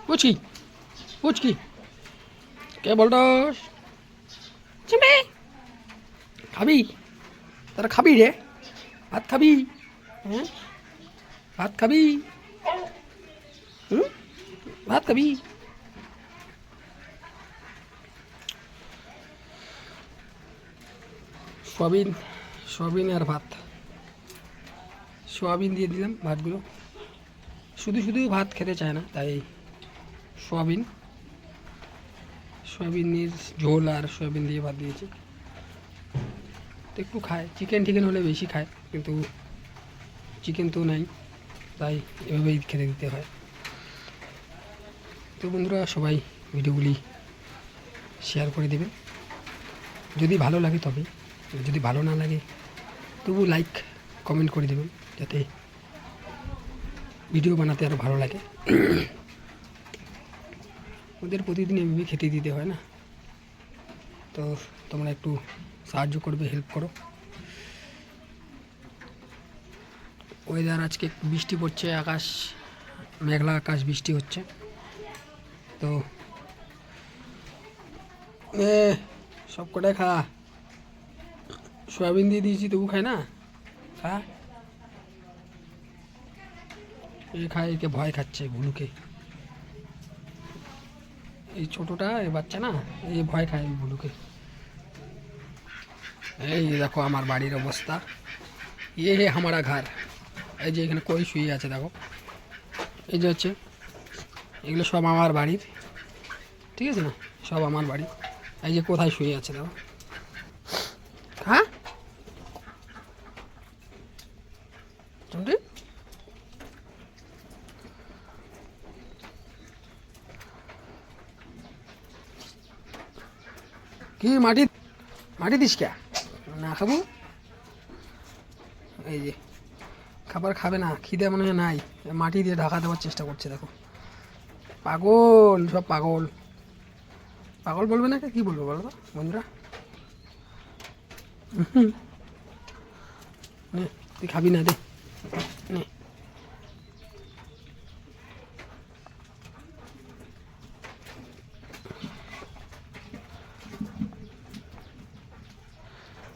পুচকি পুচকি কে বলটস চিমড়ে খাবি তোরা খাবি রে ভাত খাবি হ্যাঁ ভাত খাবি হুম ভাত খাবি সোয়াবিন সোয়াবিন আর ভাত সোয়াবিন দিয়ে দিলাম ভাতগুলো শুধু শুধু ভাত খেতে চায় না তাই সোয়াবিন সোয়াবিনের ঝোল আর সোয়াবিন দিয়ে ভাত দিয়েছি তো একটু খায় চিকেন টিকেন হলে বেশি খায় কিন্তু চিকেন তো নাই তাই এভাবেই খেতে দিতে হয় তো বন্ধুরা সবাই ভিডিওগুলি শেয়ার করে দেবেন যদি ভালো লাগে তবে যদি ভালো না লাগে তবু লাইক কমেন্ট করে দেবেন যাতে ভিডিও বানাতে আরও ভালো লাগে ওদের প্রতিদিন এভাবে খেতে দিতে হয় না তো তোমরা একটু সাহায্য করবে হেল্প করো ওয়েদার আজকে বৃষ্টি পড়ছে আকাশ মেঘলা আকাশ বৃষ্টি হচ্ছে তো সব কটাই খা সয়াবিন দিয়ে দিয়েছি তবু খায় না খা এ খায় একে ভয় খাচ্ছে ভুলুকে এই ছোটোটা এ বাচ্চা না এই ভয় খায় ভুলুকে এই দেখো আমার বাড়ির অবস্থা ইয়ে হে হামারা ঘর এই যে এখানে কই শুয়ে আছে দেখো এই যে হচ্ছে এগুলো সব আমার বাড়ির ঠিক আছে না সব আমার বাড়ি এই যে কোথায় শুয়ে আছে দেখো হ্যাঁ শুনছি কি মাটি মাটি দিস কে না খাবো এই যে খাবার খাবে না খিদে মনে হয় নাই মাটি দিয়ে ঢাকা দেওয়ার চেষ্টা করছে দেখো পাগল সব পাগল পাগল বলবে না কি বলবো বলো তো বন্ধুরা নে তুই খাবি না দে নে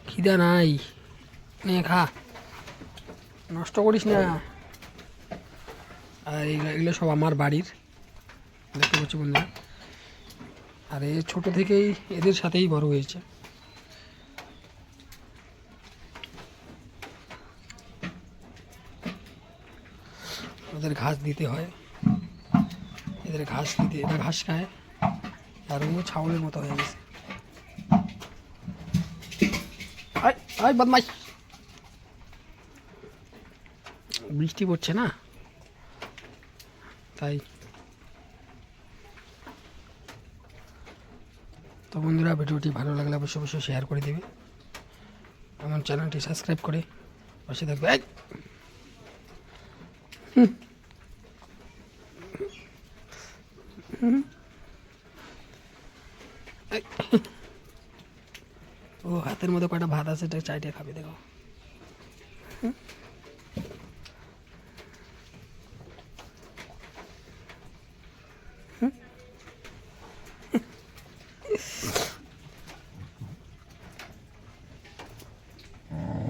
খিদা নাই নে খা নষ্ট করিস না আর এগুলো সব আমার বাড়ির দেখতে পাচ্ছি বন্ধুরা আর এ ছোটো থেকেই এদের সাথেই বড় হয়েছে ওদের ঘাস দিতে হয় এদের ঘাস দিতে এরা ঘাস খায় আর ও ছাগলের মতো হয়ে গেছে আয় বদমাইশ বৃষ্টি পড়ছে না তাই তো বন্ধুরা ভিডিওটি ভালো লাগলে অবশ্যই অবশ্যই শেয়ার করে দেবে আমার চ্যানেলটি সাবস্ক্রাইব করে পাশে থাকবে ও হাতের মধ্যে কয়টা ভাত আছে চাইটে খাবে দেখো